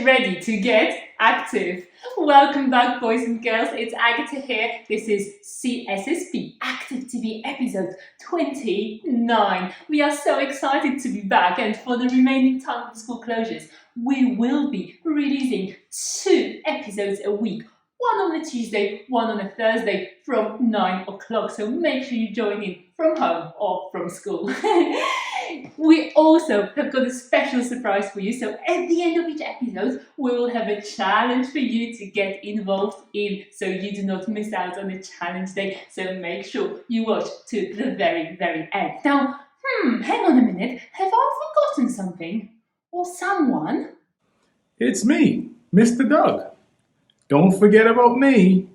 ready to get active? Welcome back, boys and girls. It's Agata here. This is CSSP Active TV episode 29. We are so excited to be back, and for the remaining time of the school closures, we will be releasing 2 episodes a week. One on a Tuesday, one on a Thursday from 9 o'clock. So make sure you join in from home or from school. We also have got a special surprise for you. So at the end of each episode, we will have a challenge for you to get involved in, so you do not miss out on the challenge day. So make sure you watch to the very, very end. Now, hang on a minute. Have I forgotten something? Or someone? It's me, Mr. Doug. Don't forget about me.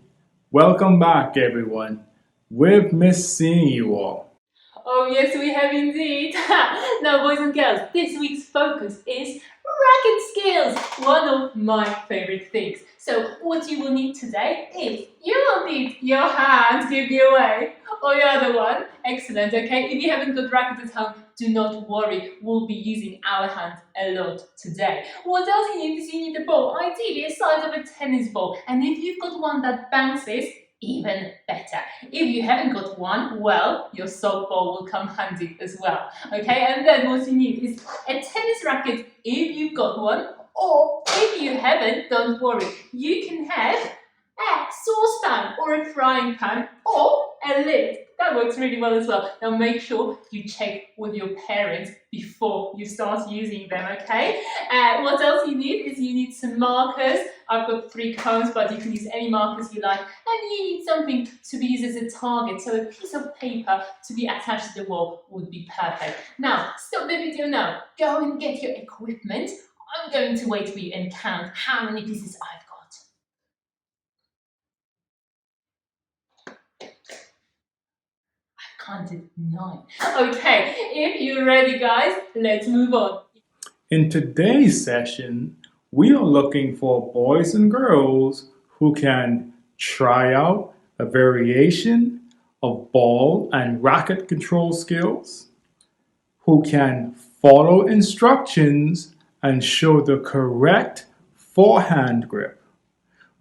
Welcome back, everyone. We've missed seeing you all. Oh yes, we have indeed. Now, boys and girls, this week's focus is racket skills, one of my favorite things. So what you will need today is, you will need your hands, give me away, or your other one. Excellent, okay? If you haven't got racket at home, do not worry, we'll be using our hands a lot today. What else you need is you need a ball, ideally the size of a tennis ball. And if you've got one that bounces, even better. If you haven't got one, well, your softball will come handy as well. Okay, and then what you need is a tennis racket if you've got one, or if you haven't, don't worry. You can have a saucepan or a frying pan or a lid. That works really well as well. Now make sure you check with your parents before you start using them, okay? What else you need is you need some markers. I've got 3 cones, but you can use any markers you like. And you need something to be used as a target. So a piece of paper to be attached to the wall would be perfect. Now, stop the video now. Go and get your equipment. I'm going to wait for you and count how many pieces I've got. Counted 9. Okay, if you're ready, guys, let's move on. In today's session, we are looking for boys and girls who can try out a variation of ball and racket control skills, who can follow instructions and show the correct forehand grip.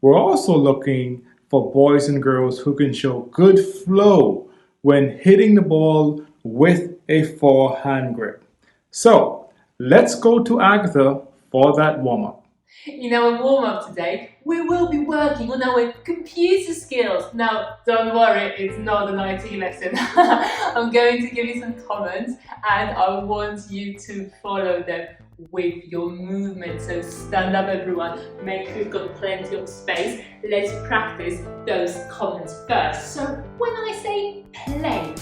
We're also looking for boys and girls who can show good flow when hitting the ball with a forehand grip. So let's go to Agatha for that warm-up. In our warm-up today, we will be working on our computer skills. Now, don't worry, it's not an IT lesson. I'm going to give you some comments and I want you to follow them with your movement. So stand up, everyone. Make sure you've got plenty of space. Let's practice those comments first. So when I say play,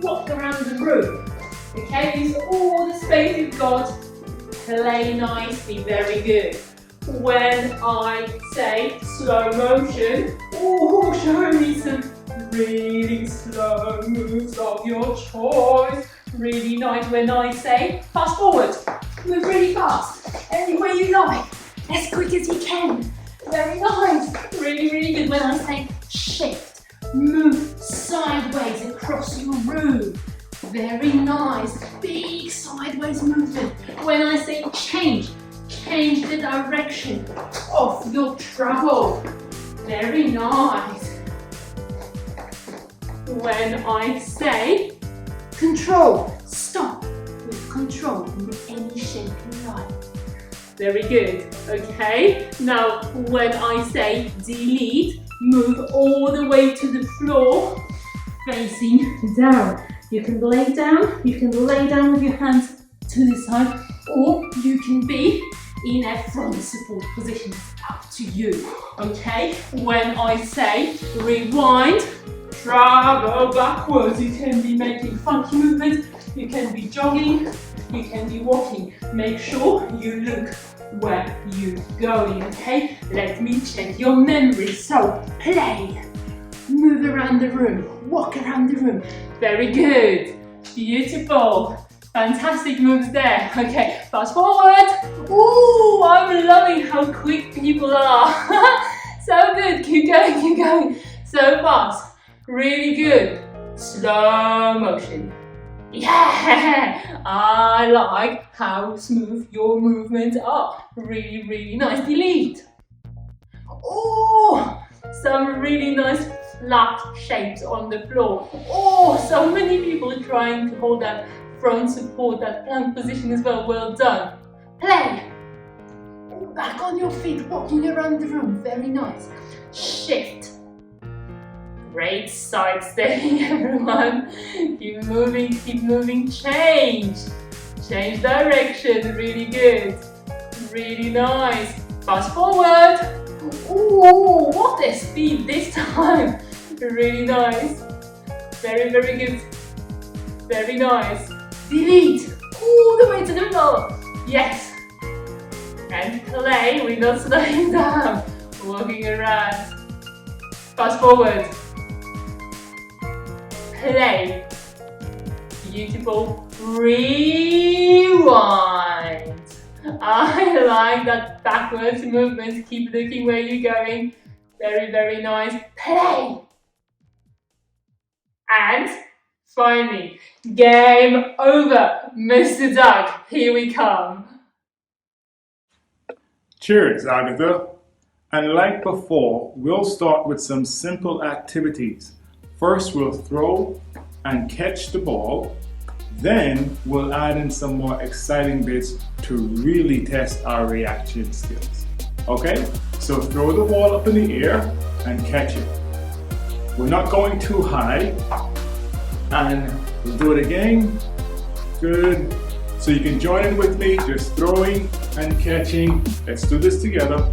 walk around the room. Okay, use all the space you've got. Play nicely, very good. When I say slow motion, show me some really slow moves of your choice. Really nice. When I say fast forward, move really fast, any way you like, as quick as you can. Very nice. Really, really good. When I say shift, move sideways across your room. Very nice. Big sideways movement. When I say change the direction of your travel. Very nice. When I say control, stop with control in any shape you like. Very good. Okay. Now, when I say delete, move all the way to the floor, facing down. You can lay down. You can lay down with your hands to the side, or you can be in a front support position. It's up to you. Okay. When I say rewind, travel backwards, you can be making funky movements. You can be jogging. You can be walking. Make sure you look where you're going, okay? Let me check your memory. So, play. Move around the room. Walk around the room. Very good. Beautiful. Fantastic moves there. Okay, fast forward. Ooh, I'm loving how quick people are. So good. Keep going, keep going. So fast. Really good. Slow motion. Yeah, I like how smooth your movements are. Really nice. Delete. Oh, some really nice flat shapes on the floor. Oh, so many people are trying to hold that front support, that plank position as well. Well done. Play. Oh, back on your feet, walking around the room. Very nice. Shift. Great side stepping, everyone. Keep moving. Change direction. Really good. Really nice. Fast forward. Ooh, what a speed this time. Really nice. Very good. Very nice. Delete. All the way to the floor. Yes. And play. We're not slowing down. Walking around. Fast forward. Play. Beautiful. Rewind. I like that backwards movement. Keep looking where you're going. Very nice. Play. And finally, game over. Mr. Doug, here we come. Cheers, Agatha. And like before, we'll start with some simple activities. First, we'll throw and catch the ball. Then we'll add in some more exciting bits to really test our reaction skills. Okay? So throw the ball up in the air and catch it. We're not going too high. And we'll do it again. Good. So you can join in with me, just throwing and catching. Let's do this together.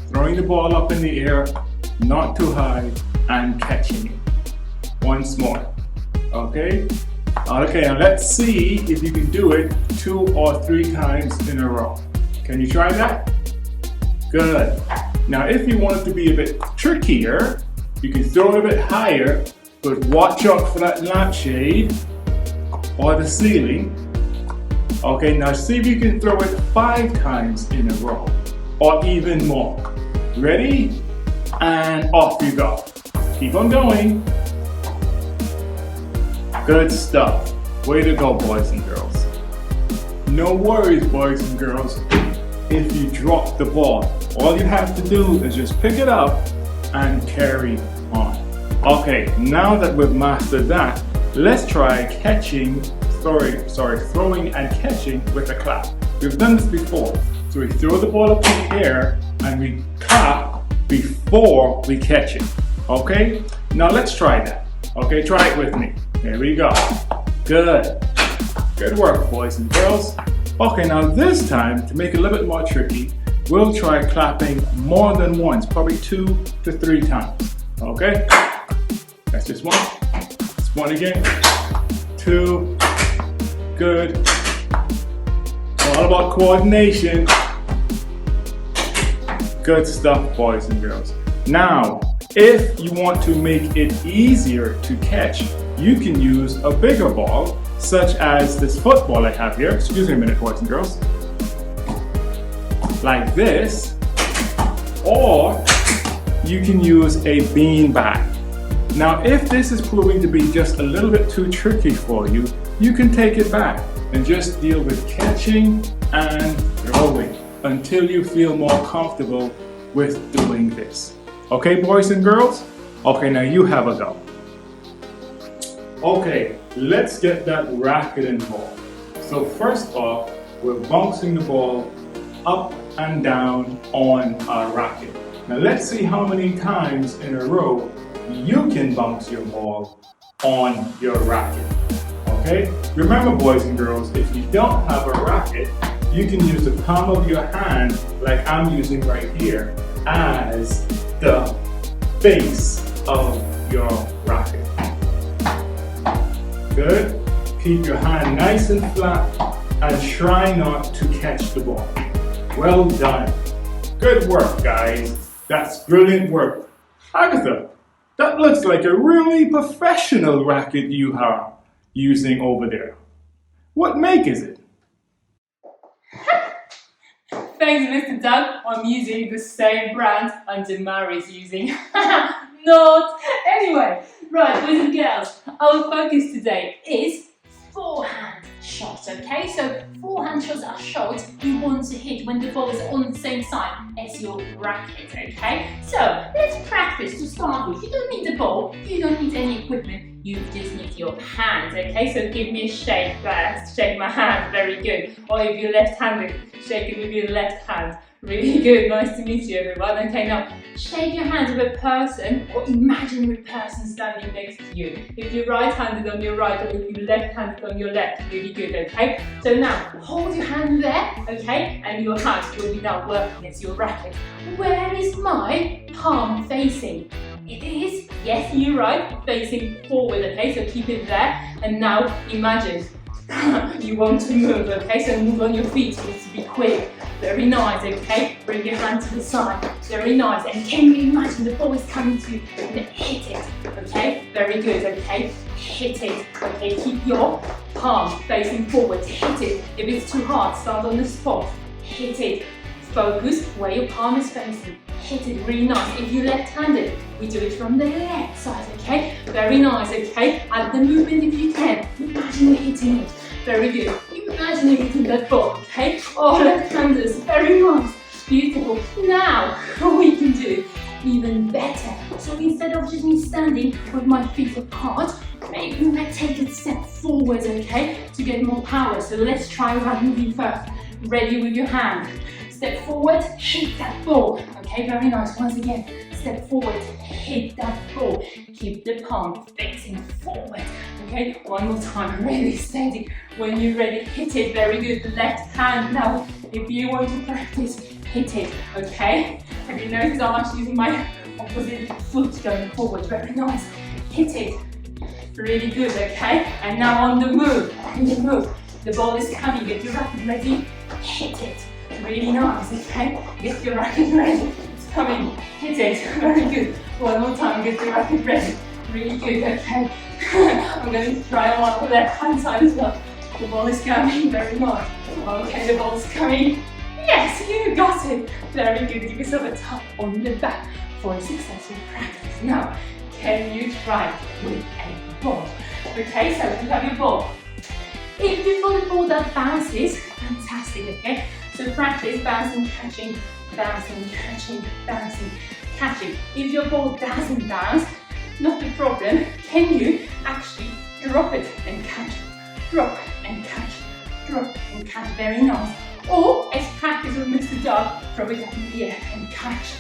Throwing the ball up in the air, not too high, and catching it. Once more. Okay? Okay, now let's see if you can do it 2 or 3 times in a row. Can you try that? Good. Now if you want it to be a bit trickier, you can throw it a bit higher, but watch out for that lampshade or the ceiling. Okay, now see if you can throw it 5 times in a row or even more. Ready? And off you go. Keep on going. Good stuff. Way to go, boys and girls. No worries, boys and girls. If you drop the ball, all you have to do is just pick it up and carry on. Okay, now that we've mastered that, let's try throwing and catching with a clap. We've done this before. So we throw the ball up in the air and we clap before we catch it. Okay? Now let's try that. Okay, try it with me. Here we go. Good. Good work, boys and girls. Okay, now this time, to make it a little bit more tricky, we'll try clapping more than once, probably 2 to 3 times. Okay? That's just one. It's one again. 2. Good. All about coordination. Good stuff, boys and girls. Now, if you want to make it easier to catch, you can use a bigger ball, such as this football I have here. Excuse me a minute, boys and girls. Like this. Or you can use a bean bag. Now, if this is proving to be just a little bit too tricky for you, you can take it back and just deal with catching and throwing until you feel more comfortable with doing this. Okay, boys and girls? Okay, now you have a go. Okay, let's get that racket involved. So first off, we're bouncing the ball up and down on our racket. Now let's see how many times in a row you can bounce your ball on your racket. Okay? Remember, boys and girls, if you don't have a racket, you can use the palm of your hand, like I'm using right here, as the base of your racket. Good. Keep your hand nice and flat and try not to catch the ball. Well done. Good work, guys. That's brilliant work. Agatha, that looks like a really professional racket you are using over there. What make is it? Thanks, Mr. Doug. I'm using the same brand Auntie Mary's using. Not. Anyway, right, boys and girls, our focus today is forehand shots, okay? So forehand shots are shots you want to hit when the ball is on the same side as your racket, okay? So let's practice to start with. You don't need the ball, you don't need any equipment, you just need your hands, okay? So give me a shake first, shake my hand, very good. Or if you're left-handed, shake it with your left hand. Really good, nice to meet you everyone. Okay, now shake your hands with a person or imaginary person standing next to you. If you're right-handed on your right or if you're left-handed on your left, really good, okay? So now hold your hand there, okay? And your hand will be now working as your racket. Where is my palm facing? It is, yes, you're right, facing forward, okay? So keep it there. And now imagine you want to move, okay? So move on your feet, you need to be quick. Very nice, okay? Bring your hand to the side. Very nice. And can you imagine the ball is coming to you and then hit it, okay? Very good, okay? Hit it, okay? Keep your palm facing forward. Hit it. If it's too hard, stand on the spot. Hit it. Focus where your palm is facing. Hit it really nice. If you're left-handed, we do it from the left side, okay? Very nice, okay? Add the movement if you can. Imagine you're hitting it. Very good. Imagine you're hitting that ball, okay? Oh, left-handers, very nice. Beautiful. Now, we can do even better. So instead of just me standing with my feet apart, maybe we might take a step forward, okay? To get more power. So let's try right moving first. Ready with your hand. Step forward, hit that ball. Okay, very nice. Once again, step forward, hit that ball. Keep the palm facing forward. Okay, one more time, really steady. When you're ready, hit it. Very good. Left hand now. If you want to practice, hit it. Okay. Have you noticed I'm actually using my opposite foot going forward? Very nice. Hit it. Really good. Okay. And now on the move. On the move. The ball is coming. Get your racket ready. Hit it. Really nice, okay? Get your racket ready. It's coming. Hit it. Very good. One more time. Get your racket ready. Really good, okay? I'm going to try on the left hand side as well. The ball is coming. Very nice. Okay, the ball is coming. Yes, you got it. Very good. Give yourself a tap on the back for a successful practice. Now, can you try it with a ball? Okay, so you have your ball. If you've got a ball that bounces, fantastic, okay? So practice bouncing, catching, bouncing, catching, bouncing, catching. If your ball doesn't bounce, not a problem. Can you actually drop it and catch? Drop and catch, drop and catch. Very nice. Or as practice with Mr. Doug, throw it up in the air and catch.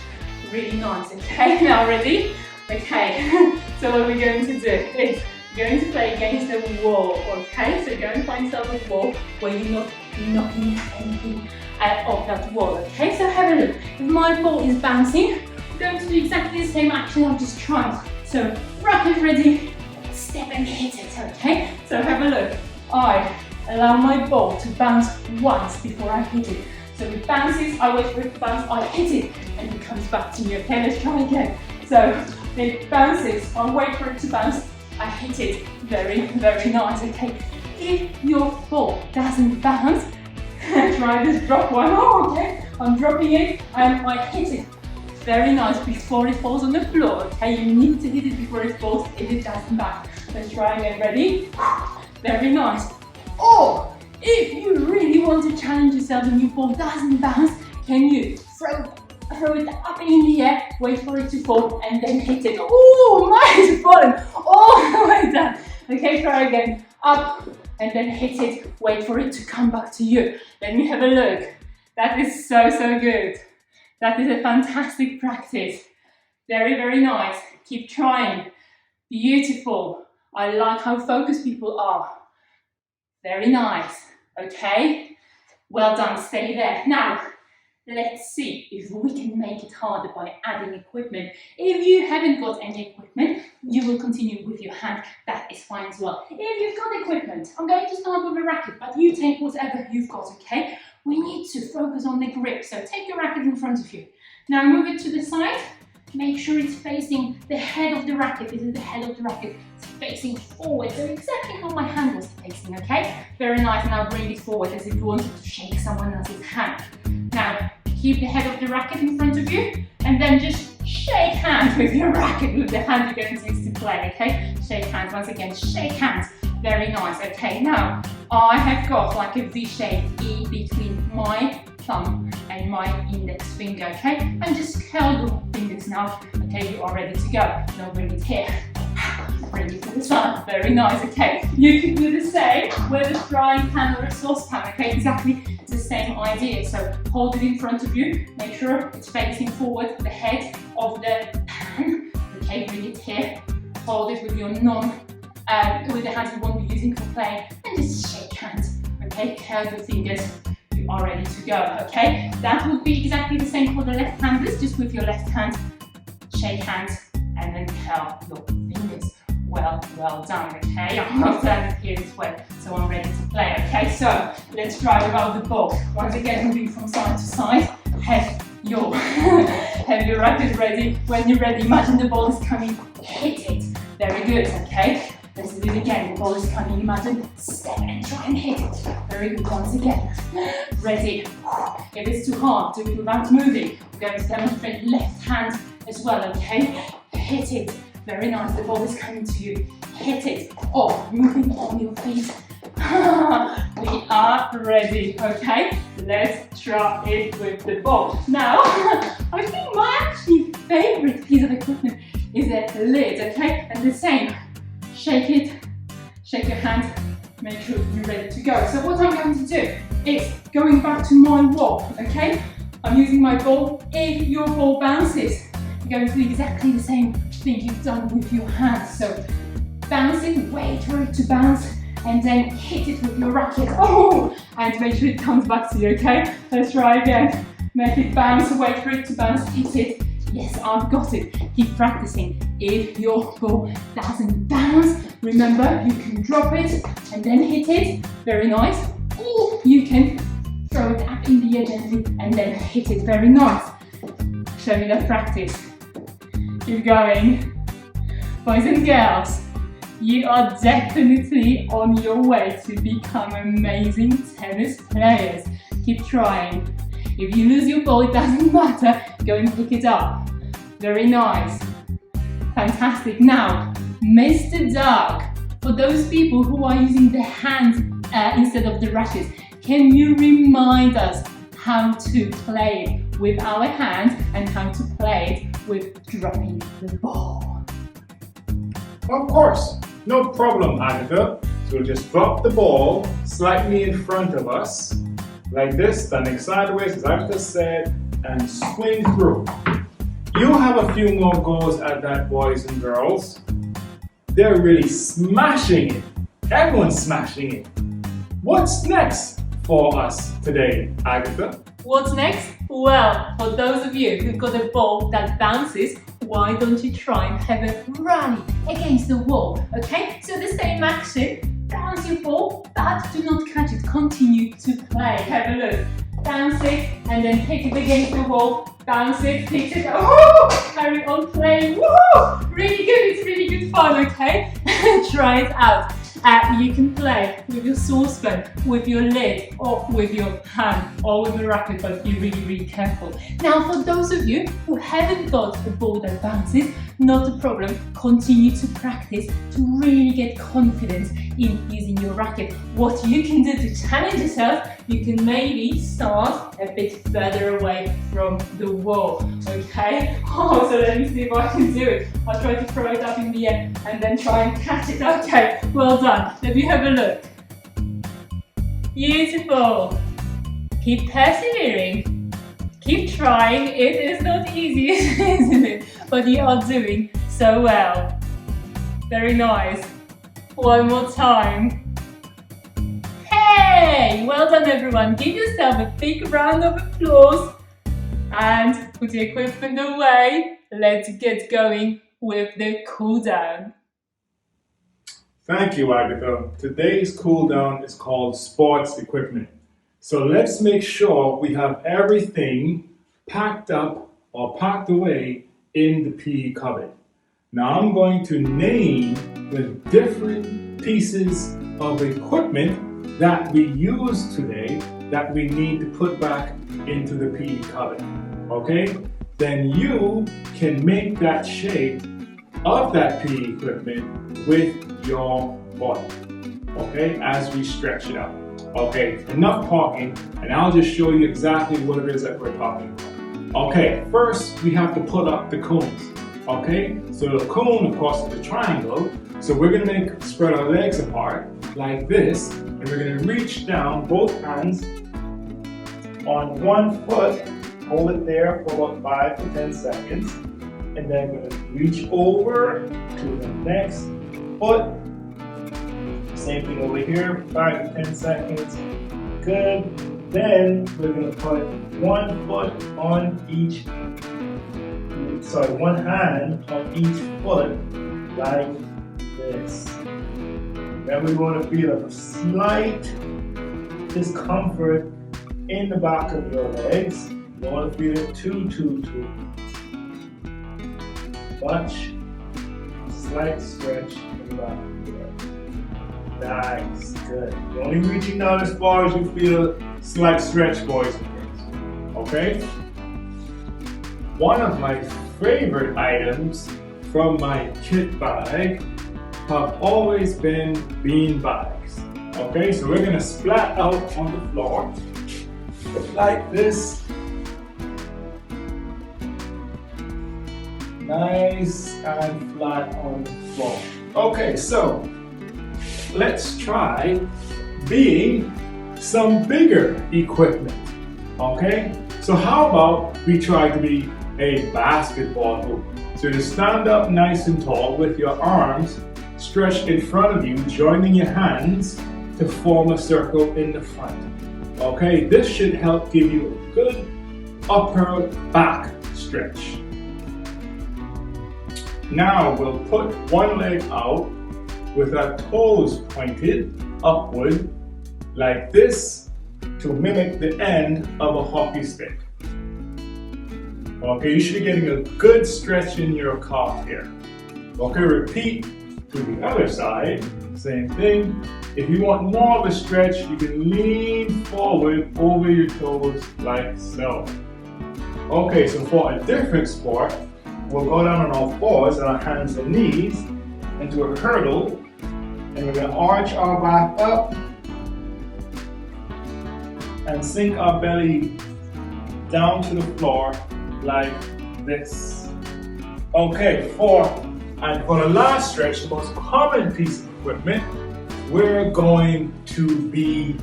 Really nice, okay? Now ready? Okay, so what we're going to do is you're going to play against the wall, okay? So go and find yourself a wall where you're not knocking anything off that wall, okay? So have a look. If my ball is bouncing, I'm going to do exactly the same action I've just tried. So racket ready, step and hit it, okay? So have a look. I allow my ball to bounce once before I hit it. So it bounces, I wait for it to bounce, I hit it, and it comes back to me, okay? Let's try again. So it bounces, I wait for it to bounce, I hit it. Very, very nice, okay? If your ball doesn't bounce, try this drop one. Oh, okay? I'm dropping it and I hit it. Very nice, before it falls on the floor, okay? You need to hit it before it falls if it doesn't bounce. Let's try again, ready? Very nice. Or, if you really want to challenge yourself and your ball doesn't bounce, can you throw it up in the air, wait for it to fall, and then hit it. Oh, mine is fallen all the way down. Okay, try again. Up, and then hit it, wait for it to come back to you. Let me have a look. That is so, so good. That is a fantastic practice. Very, very nice. Keep trying. Beautiful. I like how focused people are. Very nice. Okay, well done, stay there. Now, let's see if we can make it harder by adding equipment. If you haven't got any equipment, you will continue with your hand. That is fine as well. If you've got equipment, I'm going to start with a racket, but you take whatever you've got, okay? We need to focus on the grip, so take your racket in front of you. Now move it to the side. Make sure it's facing the head of the racket. This is the head of the racket. It's facing forward, so exactly how my hand was facing, okay? Very nice, now bring it forward as if you wanted to shake someone else's hand. Now, keep the head of the racket in front of you, and then just shake hands with your racket, with the hand you're going to use to play, okay? Shake hands, once again, shake hands. Very nice, okay? Now, I have got like a V-shaped E between my thumb and my index finger, okay? And just curl your fingers now, okay? You are ready to go. Now bring it here. Ready for this one. Very nice, okay? You can do the same with a frying pan or a saucepan, okay? Exactly the same idea. So hold it in front of you. Make sure it's facing forward, the head of the pan. Okay, bring it here. Hold it with your with the hands you won't be using for playing, and just shake hands. Okay, curl your fingers. You are ready to go. Okay, that would be exactly the same for the left-handers. Just with your left hand, shake hands, and then curl your fingers. Well done, okay? I'm not done here this way, so I'm ready to play, okay? So, let's try around the ball. Once again, moving from side to side. Have your racket ready. When you're ready, imagine the ball is coming, hit it. Very good, okay? Let's do it again. The ball is coming, imagine, step and try and hit it. Very good, once again. Ready. If it's too hard, do it without moving. We're going to demonstrate left hand as well, okay? Hit it. Very nice, the ball is coming to you. Hit it. Oh, moving on your feet. We are ready, okay? Let's try it with the ball. Now, I think my actually favorite piece of equipment is a lid, okay? And the same. Shake it, shake your hand, make sure you're ready to go. So what I'm going to do is going back to my wall, okay? I'm using my ball. If your ball bounces, you're going to do exactly the same thing you've done with your hands. So bounce it, wait for it to bounce, and then hit it with your racket. Oh! And make sure it comes back to you, okay? Let's try again. Make it bounce, wait for it to bounce, hit it. Yes, I've got it. Keep practicing. If your ball doesn't bounce, remember you can drop it and then hit it. Very nice. Or you can throw it up in the air gently and then hit it. Very nice. Show me that practice. Keep going. Boys and girls, you are definitely on your way to become amazing tennis players. Keep trying. If you lose your ball, it doesn't matter. Go and pick it up. Very nice. Fantastic. Now, Mr. Doug, for those people who are using the hands instead of the rackets, can you remind us how to play it with our hands and how to play it with dropping the ball? Of course, no problem, Agata. So we'll just drop the ball slightly in front of us, like this, standing sideways, as Agata said, and swing through. You have a few more goes at that, boys and girls. They're really smashing it. Everyone's smashing it. What's next for us today, Agata? What's next? Well, for those of you who've got a ball that bounces, why don't you try and have a rally against the wall, okay? So the same action, bounce your ball, but do not catch it. Continue to play. Have a look. Bounce it and then hit it against the wall. Bounce it, hit it. Oh! Carry on playing. Woo! Really good. It's really good fun, okay? Try it out. You can play with your saucepan, with your lid, or with your hand, or with a racket, but be really, really careful. Now, for those of you who haven't got a ball that bounces, not a problem. Continue to practice to really get confidence in using your racket. What you can do to challenge yourself, you can maybe start a bit further away from the wall, okay? Oh, so let me see if I can do it. I'll try to throw it up in the air and then try and catch it. Okay, well done. Let me have a look. Beautiful. Keep persevering. Keep trying. It is not easy, isn't it? But you are doing so well. Very nice. One more time. Hey! Well done, everyone. Give yourself a big round of applause. And put the equipment away. Let's get going with the cool down. Thank you, Agata. Today's cool down is called sports equipment. So let's make sure we have everything packed up or packed away in the PE cupboard. Now I'm going to name the different pieces of equipment that we use today that we need to put back into the PE cupboard. Okay? Then you can make that shape of that PE equipment with your body. okay, as we stretch it out. Okay, enough talking, and I'll just show you exactly what it is that we're talking about. Okay, first we have to put up the cones. Okay, so the cone, of course, is a triangle. So we're gonna spread our legs apart like this, and we're gonna reach down both hands on one foot, hold it there for about 5 to 10 seconds, and then we're gonna reach over to the next foot. Same thing over here, 5 to 10 seconds. Good. Then we're gonna put one foot on each, one hand on each foot like this. Then we're going to feel a slight discomfort in the back of your legs. You don't want to feel it too much. Slight stretch in the back of your legs. Nice, good. You're only reaching down as far as you feel slight stretch, boys and girls. Okay? One of my favorite items from my kit bag have always been bean bags. Okay, so we're gonna splat out on the floor like this. Nice and flat on the floor. Okay, so let's try being some bigger equipment. Okay, so how about we try to be a basketball hoop? So you stand up nice and tall with your arms stretched in front of you, joining your hands to form a circle in the front. Okay, this should help give you a good upper back stretch. Now we'll put one leg out with our toes pointed upward like this to mimic the end of a hockey stick. Okay, you should be getting a good stretch in your calf here. Okay, repeat to the other side, same thing. If you want more of a stretch, you can lean forward over your toes like so. Okay, so for a different sport, we'll go down on all fours on our hands and knees into a hurdle, and we're gonna arch our back up and sink our belly down to the floor like this. Okay, for the last stretch, the most common piece of equipment, we're going to be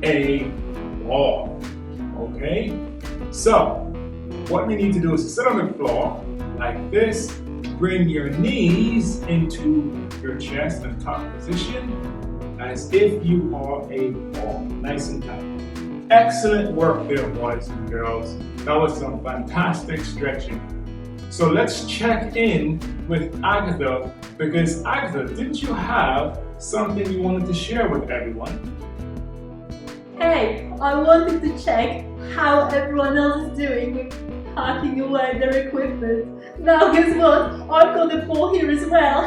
a wall. Okay? So, what we need to do is sit on the floor like this, bring your knees into your chest and top position as if you are a ball, nice and tight. Excellent work there, boys and girls. That was some fantastic stretching. So let's check in with Agata, because Agata, didn't you have something you wanted to share with everyone? Hey, I wanted to check how everyone else is doing with packing away their equipment. Now guess what? I've got a ball here as well.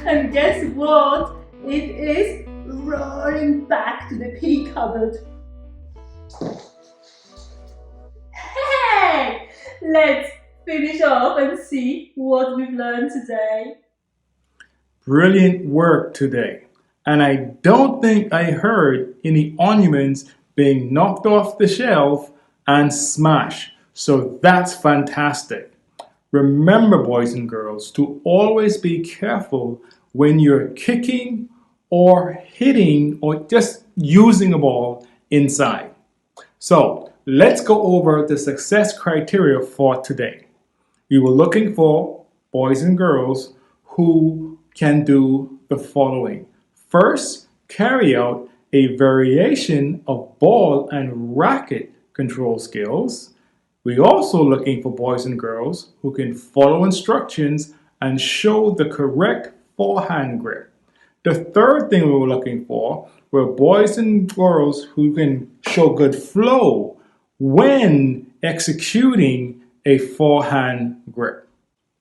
And guess what? It is rolling back to the pea cupboard. Hey! Let's finish off and see what we've learned today. Brilliant work today. And I don't think I heard any ornaments being knocked off the shelf and smashed. So that's fantastic. Remember, boys and girls, to always be careful when you're kicking or hitting or just using a ball inside. So let's go over the success criteria for today. We were looking for boys and girls who can do the following. First, carry out a variation of ball and racket control skills. We're also looking for boys and girls who can follow instructions and show the correct forehand grip. The third thing we were looking for were boys and girls who can show good flow when executing a forehand grip.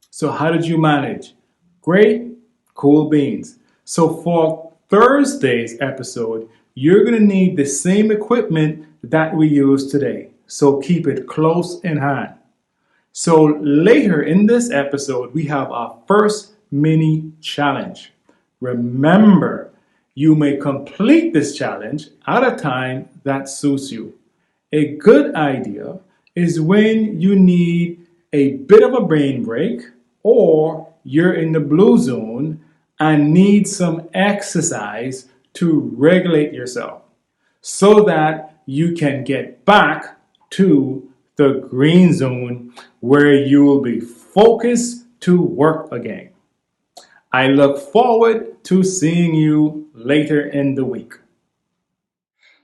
So how did you manage? Great, cool beans. So for Thursday's episode, you're going to need the same equipment that we used today. So keep it close in hand. So later in this episode, we have our first mini challenge. Remember, You may complete this challenge at a time that suits you. A good idea is when you need a bit of a brain break or you're in the blue zone and need some exercise to regulate yourself so that you can get back to the green zone where you will be focused to work again. I look forward to seeing you later in the week.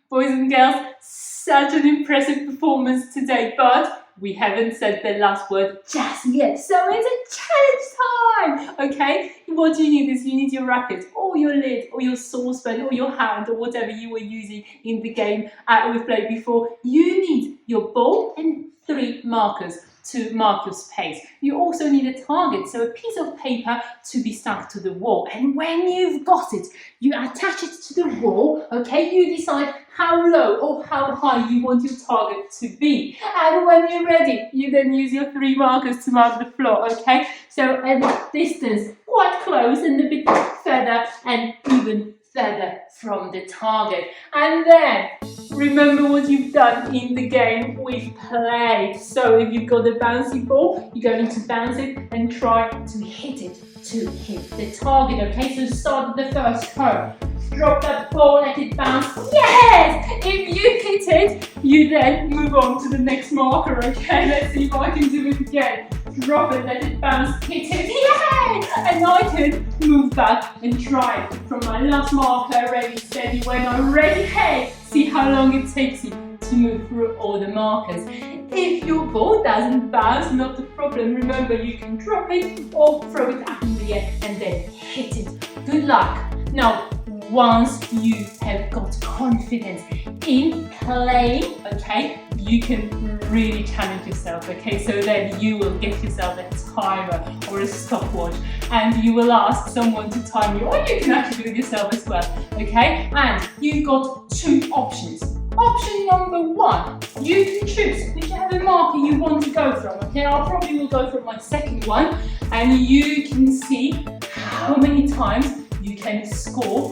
Boys and girls, such an impressive performance today, but we haven't said the last word just yet, so it's a challenge time! Okay, what you need is you need your racket, or your lid, or your saucepan, or your hand, or whatever you were using in the game we've played before. You need your ball and 3 markers to mark your space. You also need a target, so a piece of paper to be stuck to the wall. And when you've got it, you attach it to the wall, okay? You decide how low or how high you want your target to be. And when you're ready, you then use your 3 markers to mark the floor, okay? So at a distance, quite close and a bit further and even further from the target. And then remember what you've done in the game we've played. So if you've got a bouncy ball, you're going to bounce it and try to hit it to hit the target. Okay, so start at the first cone. Drop that ball, let it bounce. Yes! If you hit it, you then move on to the next marker. Okay, let's see if I can do it again. Drop it, let it bounce, hit it. Yay! And I can move back and try it from my last marker. Ready, steady, when I'm ready. Hey! See how long it takes you to move through all the markers. If your ball doesn't bounce, not a problem. Remember, you can drop it or throw it up in the air and then hit it. Good luck. Now, once you have got confidence in playing, okay, you can really challenge yourself, okay? So then you will get yourself a timer or a stopwatch and you will ask someone to time you, or you can actually do it yourself as well, okay? And you've got 2 options. Option number 1, you can choose whichever marker you want to go from, okay? I probably will go from my second one and you can see how many times you can score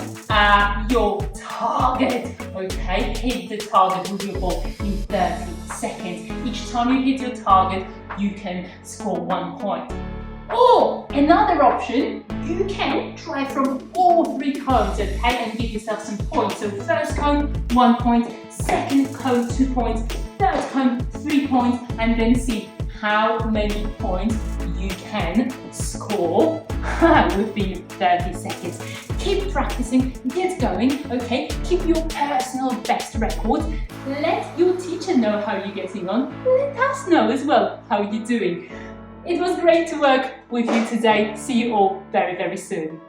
your target, okay? Hit the target with your ball in 30 seconds. Each time you hit your target, you can score 1 point. Or another option, you can try from all 3 cones, okay, and give yourself some points. So first cone, 1 point, second cone, 2 points, third cone, 3 points, and then see how many points you can score within 30 seconds. Keep practicing, get going, okay? Keep your personal best record. Let your teacher know how you're getting on. Let us know as well how you're doing. It was great to work with you today. See you all very, very soon.